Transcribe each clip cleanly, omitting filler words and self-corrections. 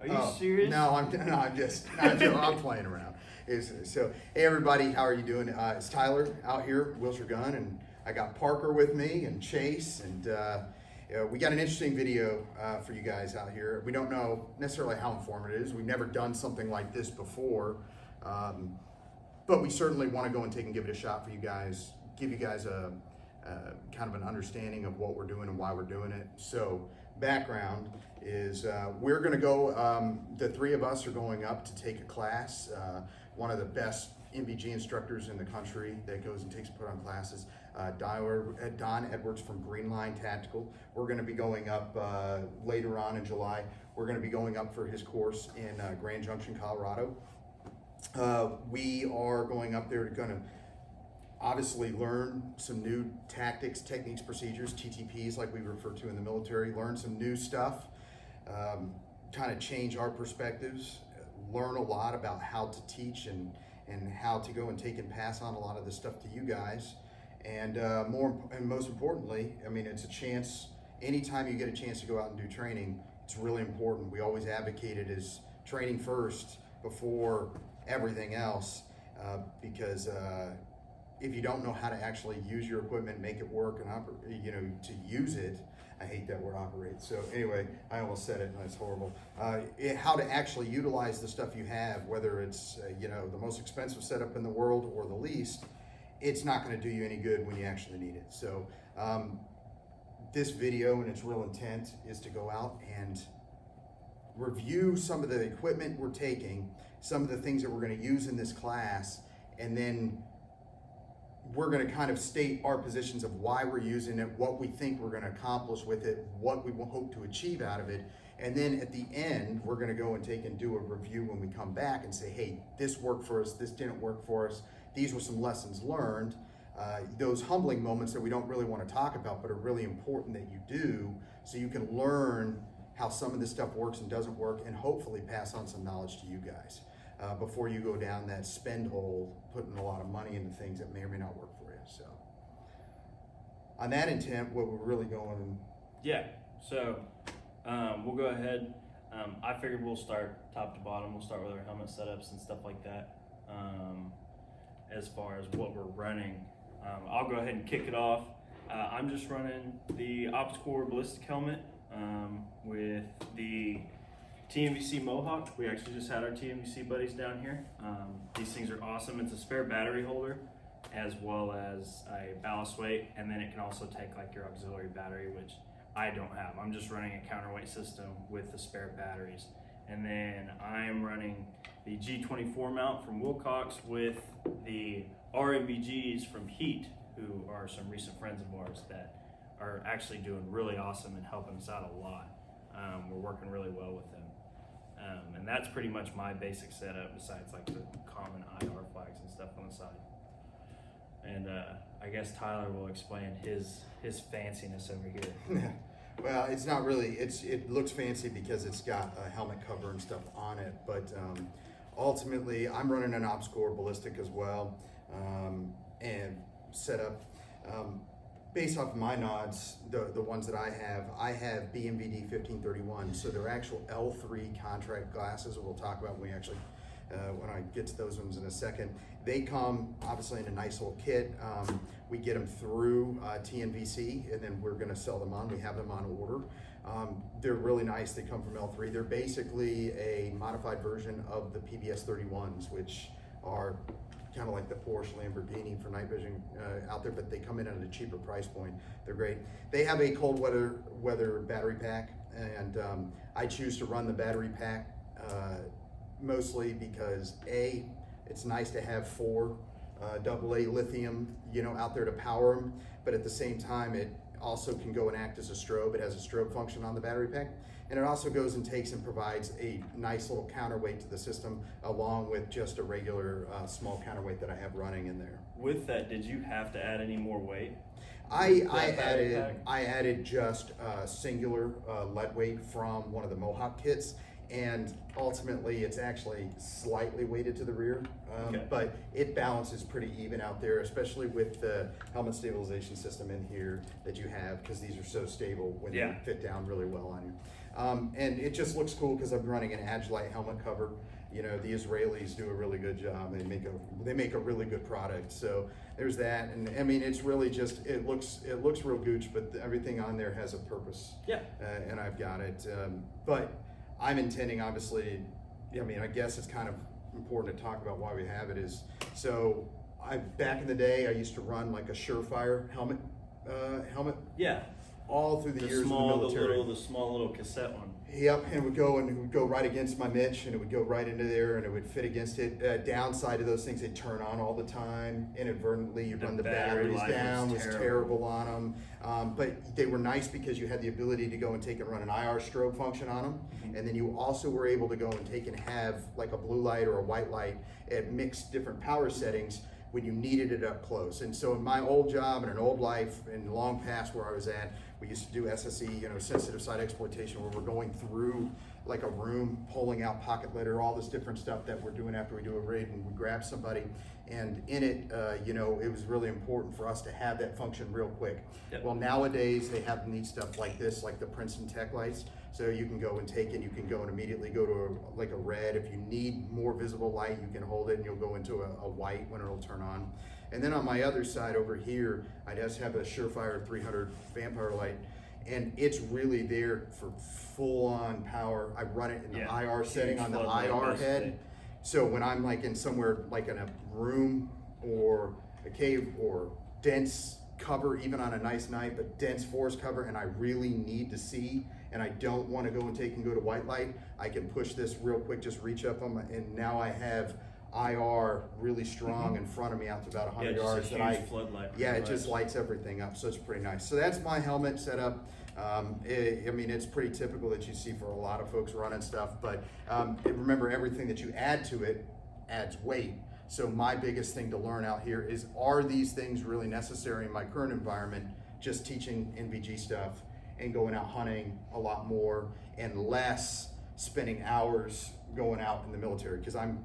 Are you serious? No, I'm playing around. So, hey everybody, how are you doing? It's Tyler out here, Wilshire Gun, and I got Parker with me and Chase, and we got an interesting video for you guys out here. We don't know necessarily how informative it is. We've never done something like this before, but we certainly want to go and give it a shot for you guys, give you guys a kind of an understanding of what we're doing and why we're doing it. So background is we're going to go, the three of us are going up to take a class. One of the best MVG instructors in the country that goes and put on classes, Don Edwards from Greenline Tactical. We're going to be going up later on in July. We're going to be going up for his course in Grand Junction, Colorado. We are going up there to obviously learn some new tactics, techniques, procedures, TTPs like we refer to in the military, learn some new stuff, kind of change our perspectives, learn a lot about how to teach and how to go and take and pass on a lot of this stuff to you guys. And most importantly, I mean, it's a chance, anytime you get a chance to go out and do training, it's really important. We always advocate it as training first before everything else, because if you don't know how to actually use your equipment, make it work, and to use it, I hate that word operate. So anyway, I almost said it, and that's horrible. How to actually utilize the stuff you have, whether it's the most expensive setup in the world or the least, it's not going to do you any good when you actually need it. So this video and its real intent is to go out and review some of the equipment we're taking, some of the things that we're going to use in this class, and then we're going to kind of state our positions of why we're using it, what we think we're going to accomplish with it, what we hope to achieve out of it. And then at the end, we're going to go and do a review when we come back and say, hey, this worked for us, this didn't work for us, these were some lessons learned. Those humbling moments that we don't really want to talk about, but are really important that you do, so you can learn how some of this stuff works and doesn't work, and hopefully pass on some knowledge to you guys. Before you go down that spend hole, putting a lot of money into things that may or may not work for you. So, on that intent, what we're really going. Yeah. So, we'll go ahead. I figured we'll start top to bottom. We'll start with our helmet setups and stuff like that. As far as what we're running, I'll go ahead and kick it off. I'm just running the OpsCore ballistic helmet with the TMVC Mohawk. We actually just had our TMVC buddies down here. These things are awesome. It's a spare battery holder as well as a ballast weight, and then it can also take like your auxiliary battery, which I don't have. I'm just running a counterweight system with the spare batteries. And then I am running the G24 mount from Wilcox with the RMBGs from Heat, who are some recent friends of ours that are actually doing really awesome and helping us out a lot. We're working really well with them. And that's pretty much my basic setup, besides like the common IR flags and stuff on the side. And I guess Tyler will explain his fanciness over here. Well, it's not really, it looks fancy because it's got a helmet cover and stuff on it, but ultimately I'm running an OpsCore ballistic as well, and set up. Based off of my nods, the ones that I have BMVD 1531, so they're actual L3 contract glasses that we'll talk about when I get to those ones in a second. They come obviously in a nice little kit. We get them through TNVC, and then we're gonna sell them on. We have them on order. They're really nice. They come from L3. They're basically a modified version of the PBS 31s, which are kind of like the Porsche Lamborghini for night vision out there, but they come in at a cheaper price point. They're great. They have a cold weather battery pack, and I choose to run the battery pack mostly because A, it's nice to have 4 AA lithium, out there to power them, but at the same time, it also can go and act as a strobe. It has a strobe function on the battery pack, and it also goes and takes and provides a nice little counterweight to the system, along with just a regular small counterweight that I have running in there. With that, did you have to add any more weight? I added just singular lead weight from one of the Mohawk kits, and ultimately it's actually slightly weighted to the rear, but it balances pretty even out there, especially with the helmet stabilization system in here that you have, because these are so stable when they fit down really well on you. And it just looks cool because I'm running an Agilite helmet cover. You know, the Israelis do a really good job. They make a really good product. So there's that, and I mean, it's really just it looks real gooch, but everything on there has a purpose. Yeah. And I've got it. But I'm intending, obviously. I mean, I guess it's kind of important to talk about why we have it. Is so back in the day, I used to run like a Surefire helmet. Yeah. All through the years in the military. The small little cassette one. Yep, and it would go right against my Mitch, and it would go right into there, and it would fit against it. Downside of those things, they turn on all the time. Inadvertently, you run the batteries down. Was terrible on them. But they were nice because you had the ability to go and take and run an IR strobe function on them, and then you also were able to go and take and have like a blue light or a white light at mixed different power settings when you needed it up close. And so in my old job and an old life in long past where I was at, we used to do SSE, you know, sensitive site exploitation, where we're going through like a room, pulling out pocket litter, all this different stuff that we're doing after we do a raid, and we grab somebody. And in it, you know, it was really important for us to have that function real quick. Yep. Well, nowadays they have neat stuff like this, like the Princeton Tech lights. So you can go and take it, you can go and immediately go to like a red. If you need more visible light, you can hold it and you'll go into a white when it'll turn on. And then on my other side over here, I just have a Surefire 300 vampire light, and it's really there for full on power. I run it in the IR setting on the IR head. So when I'm like in somewhere like in a room or a cave or dense cover, even on a nice night, but dense forest cover, and I really need to see, and I don't want to go to white light, I can push this real quick, just reach up on my, and now I have IR really strong in front of me out to about 100 yards. It just lights everything up, so it's pretty nice. So that's my helmet setup. I mean, it's pretty typical that you see for a lot of folks running stuff, but remember, everything that you add to it adds weight. So my biggest thing to learn out here is, are these things really necessary in my current environment? Just teaching NVG stuff and going out hunting a lot more and less spending hours going out in the military, because I'm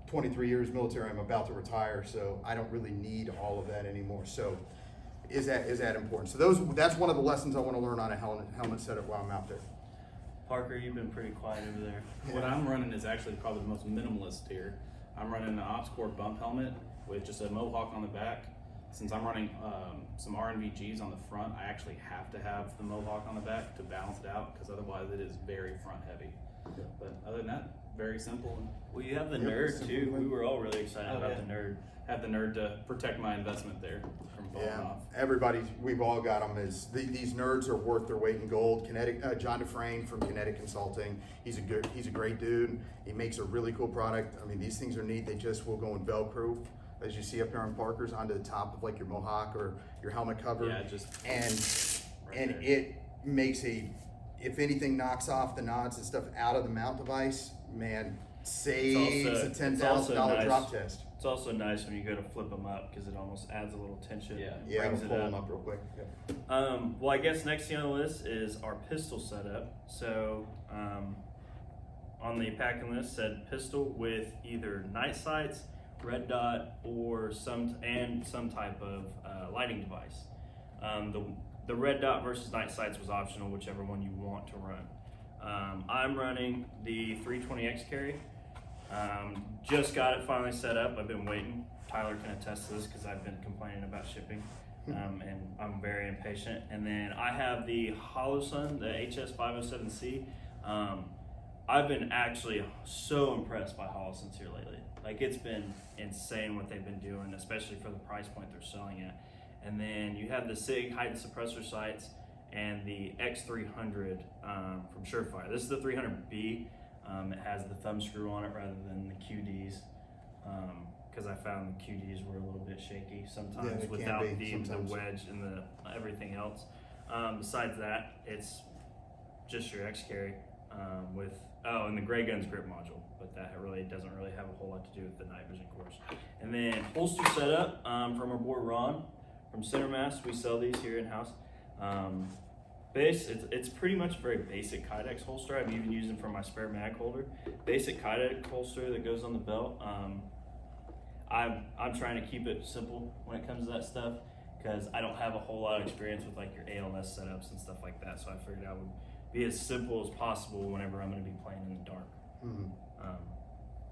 23 years military, I'm about to retire, so I don't really need all of that anymore. So is that important? So that's one of the lessons I want to learn on a helmet setup while I'm out there. Parker, you've been pretty quiet over there. What I'm running is actually probably the most minimalist here. I'm running an Ops Core bump helmet with just a mohawk on the back. Since I'm running some RNVGs on the front, I actually have to have the mohawk on the back to balance it out, because otherwise it is very front heavy. Yeah. But other than that, very simple. Well, you have the nerd too. We were all really excited about the nerd. Have the nerd to protect my investment there from falling off. We've all got them. These nerds are worth their weight in gold. John Dufresne from Kinetic Consulting, he's a great dude. He makes a really cool product. I mean, these things are neat. They just will go in Velcro, as you see up here on Parker's, onto the top of like your mohawk or your helmet cover. Yeah, it makes if anything knocks off the nods and stuff out of the mount device, man, saves a $10,000 drop test. It's also nice when you go to flip them up, because it almost adds a little tension. Yeah, I'll pull them up real quick. Yeah. Well, I guess next thing on the list is our pistol setup. So on the packing list said pistol with either night sights, red dot, or some type of lighting device. The red dot versus night sights was optional, whichever one you want to run. I'm running the 320X carry. Just got it finally set up. I've been waiting. Tyler can attest to this because I've been complaining about shipping, and I'm very impatient. And then I have the Holosun, the HS507C. I've been actually so impressed by Holosuns here lately. Like, it's been insane what they've been doing, especially for the price point they're selling at. And then you have the SIG heightened suppressor sights and the X300 from Surefire. This is the 300B. It has the thumb screw on it rather than the QDs, because I found the QDs were a little bit shaky sometimes without the wedge and the everything else. Besides that, it's just your X carry with and the Gray Guns grip module, but that really doesn't really have a whole lot to do with the night vision course. And then holster setup from our boy Ron from Center Mass. We sell these here in house. It's pretty much a very basic Kydex holster. I've even used them for my spare mag holder. Basic Kydex holster that goes on the belt. I'm trying to keep it simple when it comes to that stuff, because I don't have a whole lot of experience with like your ALS setups and stuff like that. So I figured I would be as simple as possible whenever I'm going to be playing in the dark. Mhm.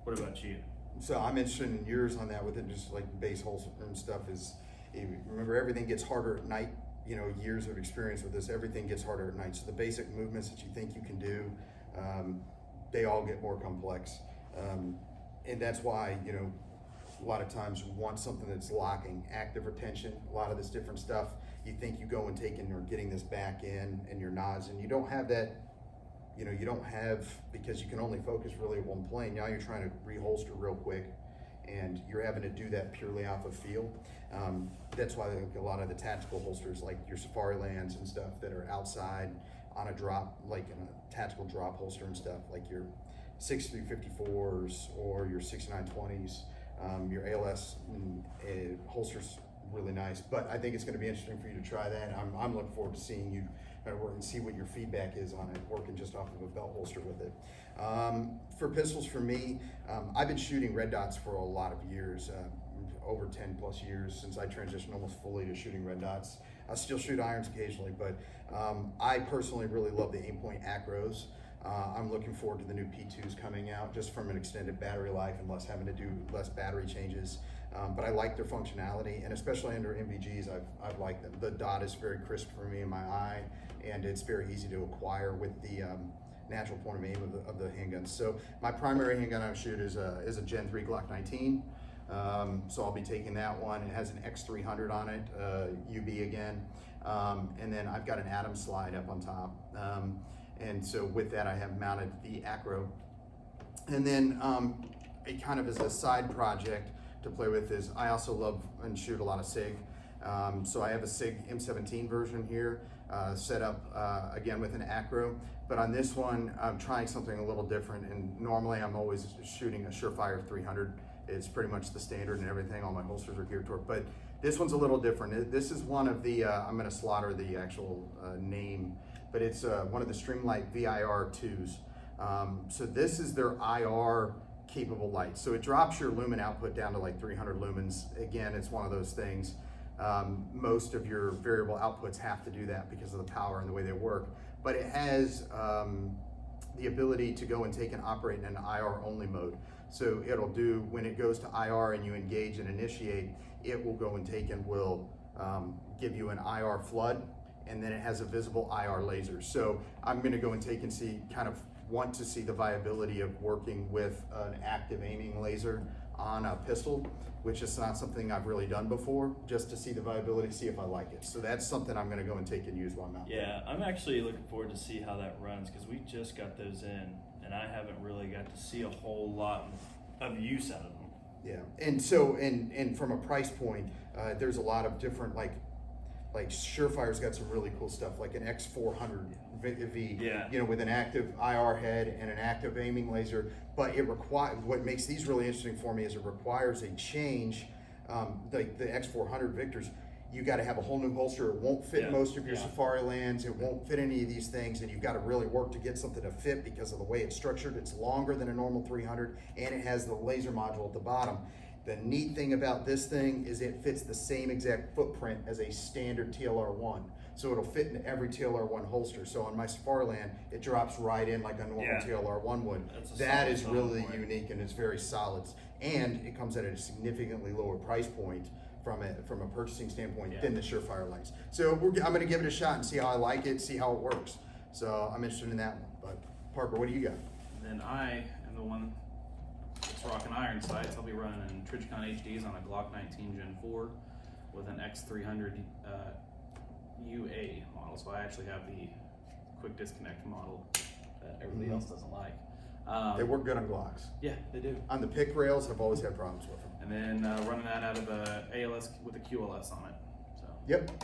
What about you? So I'm interested in yours on that with it, just like base holes and stuff is, remember everything gets harder at night. You know, years of experience with this, everything gets harder at night. So the basic movements that you think you can do, they all get more complex. And that's why, you know, a lot of times you want something that's locking, active retention, a lot of this different stuff. You think you go and taking or getting this back in and your nods, and you don't have that. You know, you don't have, because you can only focus really at one plane. Now you're trying to reholster real quick, and you're having to do that purely off of feel. That's why a lot of the tactical holsters, like your Safari Lands and stuff, that are outside on a drop, like in a tactical drop holster and stuff, like your 6354s or your 6920s, your ALS holsters, really nice. But I think it's going to be interesting for you to try that. I'm looking forward to seeing you work and see what your feedback is on it, working just off of a belt holster with it. For pistols, for me, I've been shooting red dots for a lot of years, over 10 plus years since I transitioned almost fully to shooting red dots. I still shoot irons occasionally, but I personally really love the aim-point acros. I'm looking forward to the new P2s coming out, just from an extended battery life and having to do less battery changes. But I like their functionality, and especially under MVGs, I've liked them. The dot is very crisp for me in my eye, and it's very easy to acquire with the natural point of aim of the handguns. So my primary handgun I shoot is a Gen 3 Glock 19. So I'll be taking that one. It has an X300 on it, UB again. And then I've got an Atom slide up on top. And so with that, I have mounted the acro. And then it kind of as a side project to play with is I also love and shoot a lot of SIG. So I have a SIG M17 version here, set up again with an acro. But on this one, I'm trying something a little different. And normally I'm always shooting a Surefire 300. It's pretty much the standard and everything. All my holsters are geared toward. But this one's a little different. This is one of the, I'm going to slaughter the actual name, but it's one of the Streamlight VIR2s. So this is their IR capable lights. So it drops your lumen output down to like 300 lumens. Again, it's one of those things. Most of your variable outputs have to do that because of the power and the way they work. But it has the ability to go and take and operate in an IR only mode. So it'll do, when it goes to IR and you engage and initiate, it will go and take and will give you an IR flood, and then it has a visible IR laser. So I'm gonna go and take and see, want to see the viability of working with an active aiming laser on a pistol, which is not something I've really done before, just to see the viability, see if I like it. So that's something I'm gonna go and take and use while I'm out. Yeah, I'm actually looking forward to see how that runs, because we just got those in, and I haven't really got to see a whole lot of use out of them. Yeah, and so, and from a price point, there's a lot of different, like Surefire's got some really cool stuff, like an X400 V, Yeah. you know, with an active IR head and an active aiming laser. But it what makes these really interesting for me is it requires a change. Like the X400 Victors, you got to have a whole new holster. It won't fit most of your Safari Lands. It won't fit any of these things, and you've got to really work to get something to fit because of the way it's structured. It's longer than a normal 300, and it has the laser module at the bottom. The neat thing about this thing is it fits the same exact footprint as a standard TLR1. So it'll fit in every TLR1 holster. So on my Safari Land, it drops right in like a normal TLR1 would. That is really unique, and it's very solid. And it comes at a significantly lower price point from a purchasing standpoint than the Surefire lights. So I'm going to give it a shot and see how I like it, see how it works. So I'm interested in that one. But Parker, what do you got? And then I am the one that's rocking iron sights. I'll be running Trijicon HDs on a Glock 19 Gen 4 with an X300 UA model. So I actually have the quick disconnect model that everybody else doesn't like. They work good on Glocks. Yeah, they do. On the pick rails, I've always had problems with them. And then running that out of a ALS with a QLS on it. So. Yep.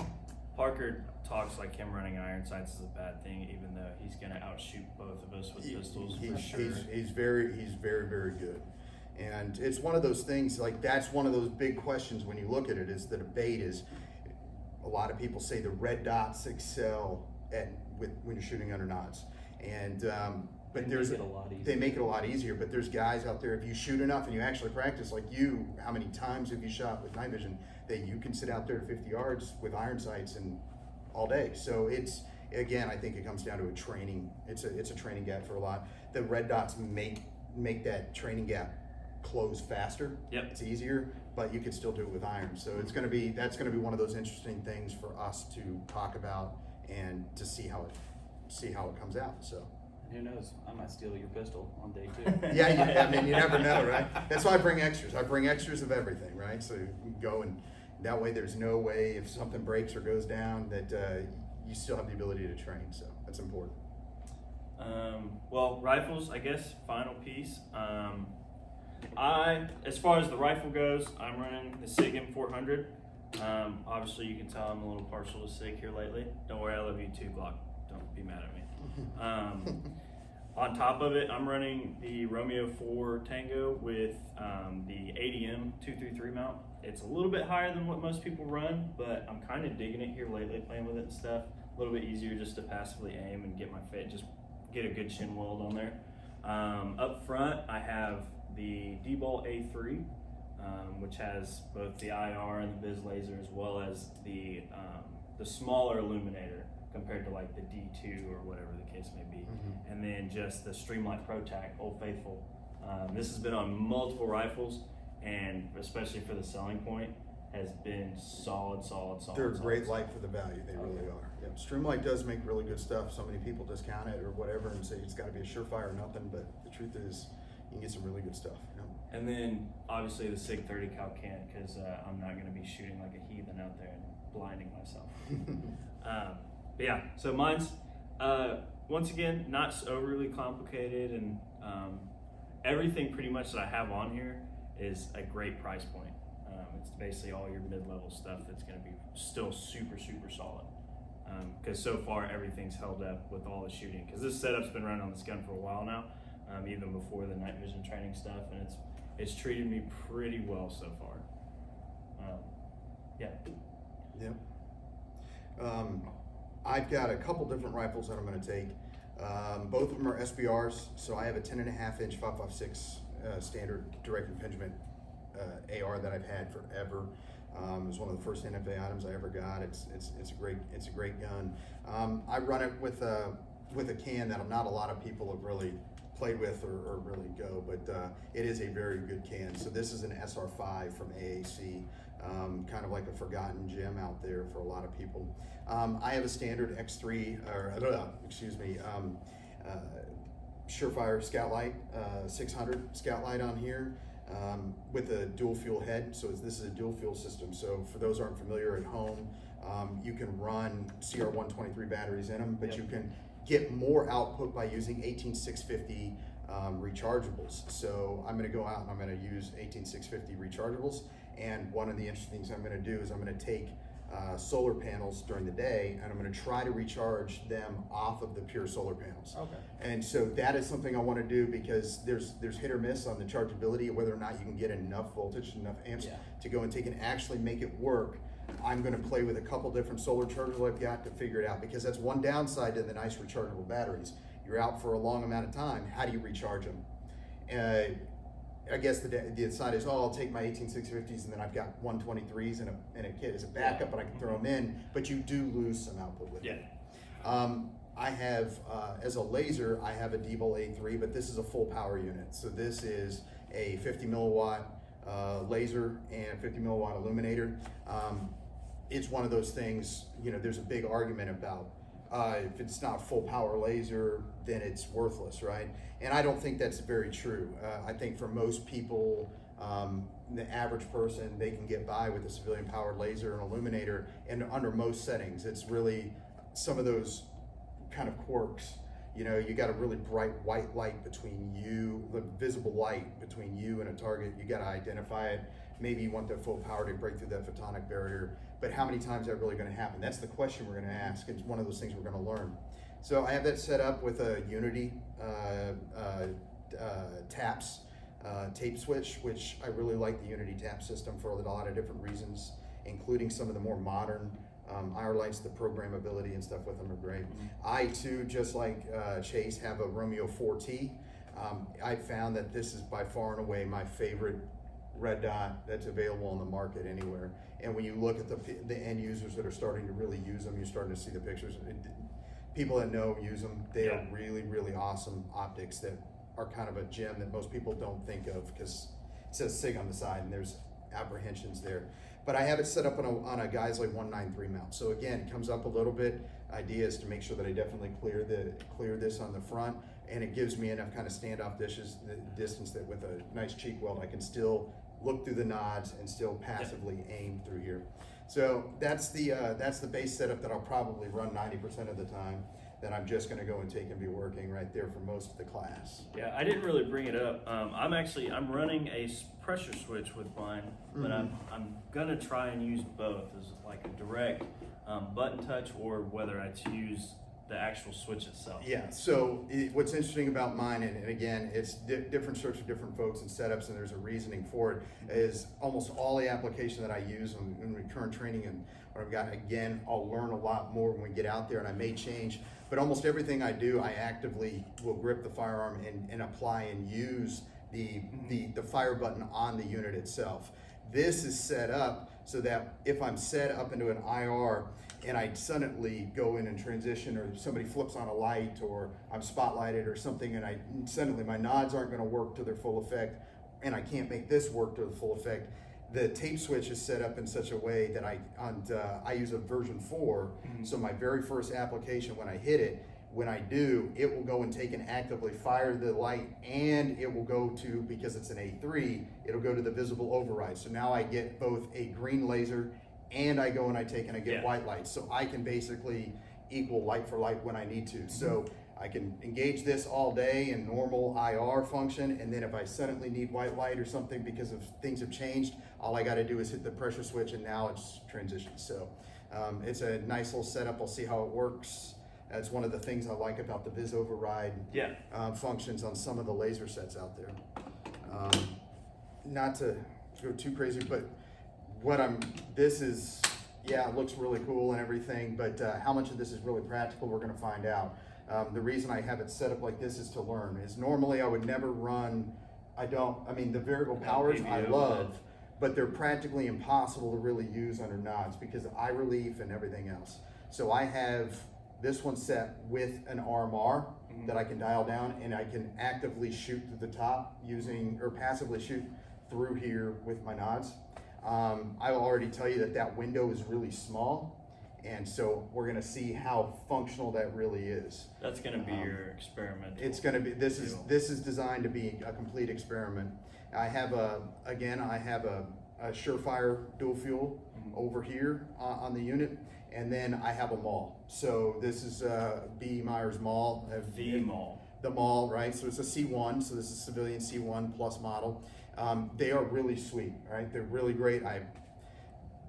Parker talks like him running iron sights is a bad thing, even though he's going to outshoot both of us with pistols for sure. He's very, very good. And it's one of those things, like that's one of those big questions when you look at it, is the debate is, a lot of people say the red dots excel when you're shooting under knots. And but they make it a lot easier, but there's guys out there, if you shoot enough and you actually practice, like you, how many times have you shot with night vision, that you can sit out there at 50 yards with iron sights and all day. So it's again, I think it comes down to a training. It's a training gap for a lot. The red dots make that training gap close faster. Yep. It's easier, but you can still do it with iron. So that's going to be one of those interesting things for us to talk about and to see how it comes out. So. Who knows? I might steal your pistol on day 2. Yeah, I mean, you never know, right? That's why I bring extras. I bring extras of everything, right? So you can go, and that way there's no way if something breaks or goes down that you still have the ability to train. So that's important. Well, rifles, I guess, final piece. As far as the rifle goes, I'm running the SIG M400. Obviously, you can tell I'm a little partial to SIG here lately. Don't worry, I love you too, Glock. Don't be mad at me. On top of it, I'm running the Romeo 4 Tango with the ADM 233 mount. It's a little bit higher than what most people run, but I'm kind of digging it here lately, playing with it and stuff. A little bit easier just to passively aim and get my fit, just get a good chin weld on there. Up front, I have the D-Bolt A3, which has both the IR and the Viz laser, as well as the smaller illuminator compared to like the D2 or whatever the case may be. Mm-hmm. And then just the Streamlight Pro Tac, Old Faithful. This has been on multiple rifles, and especially for the selling point, has been solid. They're a great light for the value. They really are. Yep. Streamlight does make really good stuff. So many people discount it or whatever and say it's got to be a surefire or nothing, but the truth is you can get some really good stuff. Yep. And then obviously the SIG 30 cal can, because I'm not going to be shooting like a heathen out there and blinding myself. But yeah, so mine's once again not overly complicated, and everything pretty much that I have on here is a great price point. It's basically all your mid-level stuff that's going to be still super solid, because so far everything's held up with all the shooting, because this setup's been running on this gun for a while now, even before the night vision training stuff, and it's treated me pretty well so far. Yeah. Yep. I've got a couple different rifles that I'm going to take. Both of them are SBRs, so I have a 10.5 inch 5.56 standard direct impingement AR that I've had forever. It was one of the first NFA items I ever got. It's a great gun. I run it with a can that not a lot of people have really played with or really go, but it is a very good can. So this is an SR5 from AAC, kind of like a forgotten gem out there for a lot of people. I have a standard X3, Surefire Scout Light, 600 Scout Light on here, with a dual fuel head. So this is a dual fuel system. So for those who aren't familiar at home, you can run CR123 batteries in them, but you can get more output by using 18650 rechargeables. So I'm going to go out and I'm going to use 18650 rechargeables. And one of the interesting things I'm going to do is I'm going to take solar panels during the day, and I'm going to try to recharge them off of the pure solar panels. Okay. And so that is something I want to do, because there's hit or miss on the chargeability of whether or not you can get enough voltage, enough amps to go and take and actually make it work. I'm going to play with a couple different solar chargers I've got to figure it out, because that's one downside to the nice rechargeable batteries. You're out for a long amount of time. How do you recharge them? I guess the side is, I'll take my 18650s and then I've got 123s and a kit as a backup, and I can throw them in, but you do lose some output with it. I have, as a laser, I have a D-Bolt A3, but this is a full power unit. So this is a 50 milliwatt laser and 50 milliwatt illuminator. It's one of those things, there's a big argument about if it's not full power laser, then it's worthless, right? And I don't think that's very true. I think for most people, the average person, they can get by with a civilian powered laser and illuminator, and under most settings. It's really some of those kind of quirks. You got a really bright white light between you, the visible light between you and a target. You got to identify it. Maybe you want that full power to break through that photonic barrier, but how many times is that really going to happen? That's the question we're going to ask. It's one of those things we're going to learn. So I have that set up with a Unity taps tape switch, which I really like the Unity tap system for a lot of different reasons, including some of the more modern IR lights. The programmability and stuff with them are great. I too, just like Chase, have a Romeo 4T. I found that this is by far and away my favorite red dot that's available on the market anywhere. And when you look at the end users that are starting to really use them, you're starting to see the pictures. people that know use them. They Yeah. are really, really awesome optics that are kind of a gem that most people don't think of because it says SIG on the side and there's apprehensions there. But I have it set up on a Geisley 193 mount. So again, it comes up a little bit. Idea is to make sure that I definitely clear this on the front, and it gives me enough kind of standoff distance that with a nice cheek weld, I can still look through the nods and still passively aim through here. So that's the base setup that I'll probably run 90% of the time. That I'm just going to go and take and be working right there for most of the class. Yeah, I didn't really bring it up. I'm running a pressure switch with mine, but I'm gonna try and use both as like a direct button touch, or whether I use the actual switch itself. Yeah. So what's interesting about mine, and again, it's different strokes for different folks and setups, and there's a reasoning for it. Is almost all the application that I use in recurrent training and what I've got. Again, I'll learn a lot more when we get out there, and I may change. But almost everything I do, I actively will grip the firearm and apply and use the fire button on the unit itself. This is set up so that if I'm set up into an IR and I suddenly go in and transition, or somebody flips on a light, or I'm spotlighted or something, and suddenly my nods aren't going to work to their full effect, and I can't make this work to the full effect. The tape switch is set up in such a way that I use a version 4, so my very first application, when I hit it, when I do, it will go and take and actively fire the light, and it will go to, because it's an A3, it'll go to the visible override. So now I get both a green laser, and I go and I take and I get white lights. So I can basically equal light for light when I need to. So I can engage this all day in normal IR function, and then if I suddenly need white light or something because of things have changed, all I got to do is hit the pressure switch, and now it's transitioned. So it's a nice little setup. I'll see how it works. That's one of the things I like about the vis override functions on some of the laser sets out there. Not to go too crazy, but it looks really cool and everything, but how much of this is really practical, we're going to find out. The reason I have it set up like this is to learn. Is normally I would never run, the variable powers I love, but they're practically impossible to really use under nods because of eye relief and everything else. So I have this one set with an RMR that I can dial down, and I can actively shoot to the top or passively shoot through here with my nods. I will already tell you that window is really small. And so we're going to see how functional that really is. That's going to be your experiment. It's going to be. This is designed to be a complete experiment. I have a Surefire dual fuel over here on the unit, and then I have a Maul. So this is B. Myers Maul. The Maul, right? So it's a C1. So this is civilian C1 plus model. They are really sweet, right? They're really great.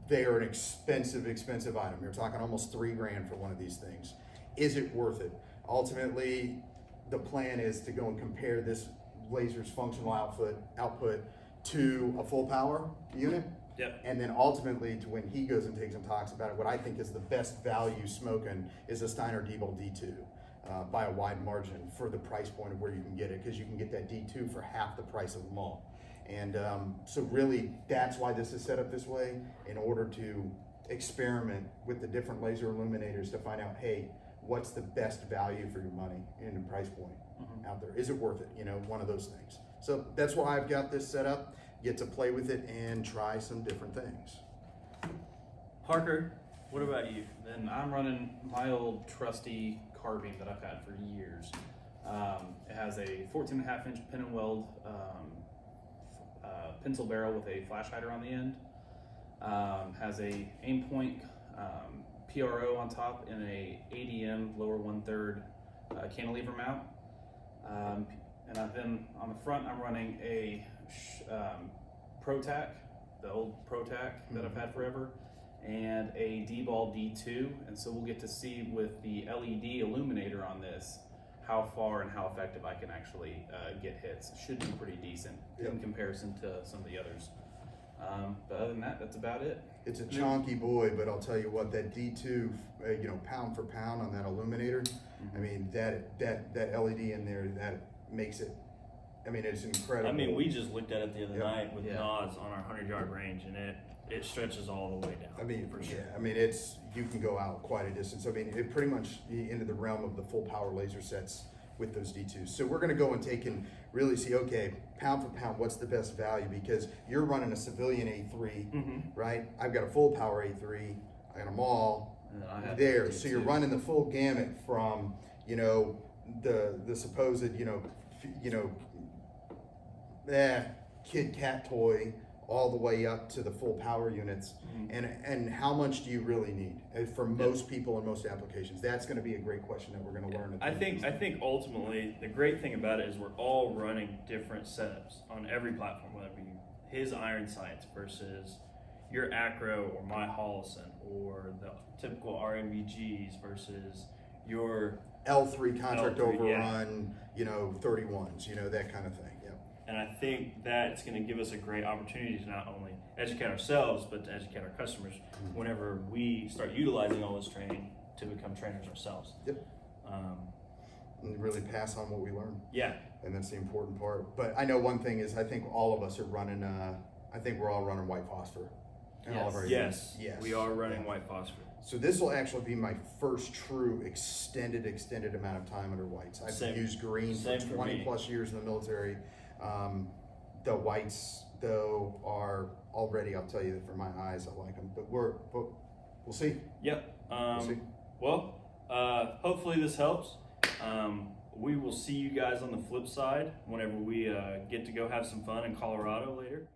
They are an expensive item. You're talking almost $3,000 for one of these things. Is it worth it? Ultimately, the plan is to go and compare this laser's functional output to a full power unit. Yep. And then ultimately, to when he goes and takes and talks about it, what I think is the best value smoking is a Steiner Diebold D2 by a wide margin for the price point of where you can get it, because you can get that D2 for half the price of them all. And so really, that's why this is set up this way, in order to experiment with the different laser illuminators to find out, hey, what's the best value for your money in the price point out there? Is it worth it? One of those things. So that's why I've got this set up, get to play with it and try some different things. Parker, what about you? Then I'm running my old trusty carbine that I've had for years. It has a 14.5-inch pin and weld pencil barrel with a flash hider on the end. Has a aim point PRO on top and a ADM lower 1/3 cantilever mount. And then on the front, I'm running a ProTac, the old ProTac that I've had forever, and a D-Ball D2. And so we'll get to see with the LED illuminator on this how far and how effective I can actually get hits. Should be pretty decent in comparison to some of the others. But other than that, that's about it. It's a chunky boy, but I'll tell you what, that D2, pound for pound on that illuminator, I mean, that LED in there, that makes it I mean, it's incredible. I mean, we just looked at it the other Yep. night with Yeah. NOS on our 100-yard range, and it stretches all the way down. I mean, for sure. yeah, I mean, you can go out quite a distance. I mean, it pretty much into the realm of the full power laser sets with those D2s. So we're going to go and take and really see, okay, pound for pound, what's the best value? Because you're running a civilian A3, right? I've got a full power A3. I got them all And then I had there. the So you're D2. running the full gamut from, the supposed, kid cat toy all the way up to the full power units. And how much do you really need for most people and most applications? That's going to be a great question that we're going to learn. I think ultimately the great thing about it is we're all running different setups on every platform, whether it be his iron sights versus your Acro or my Hollison, or the typical RNVGs versus your L3 contract L3, yeah. overrun, 31s, that kind of thing. Yeah. And I think that's going to give us a great opportunity to not only educate ourselves, but to educate our customers whenever we start utilizing all this training to become trainers ourselves. Yep. And really pass on what we learn. Yeah. And that's the important part. But I know one thing is I think all of us are running, I think we're all running white phosphor. in all of our Yes. units. Yes. We are running white phosphor. So this will actually be my first true extended amount of time under whites. I've Same. used green Same for for 20 me. plus years in the military. The whites though are already, I'll tell you that for my eyes, I like them, but we'll see. Yep. We'll see. Well, hopefully this helps. We will see you guys on the flip side whenever we get to go have some fun in Colorado later.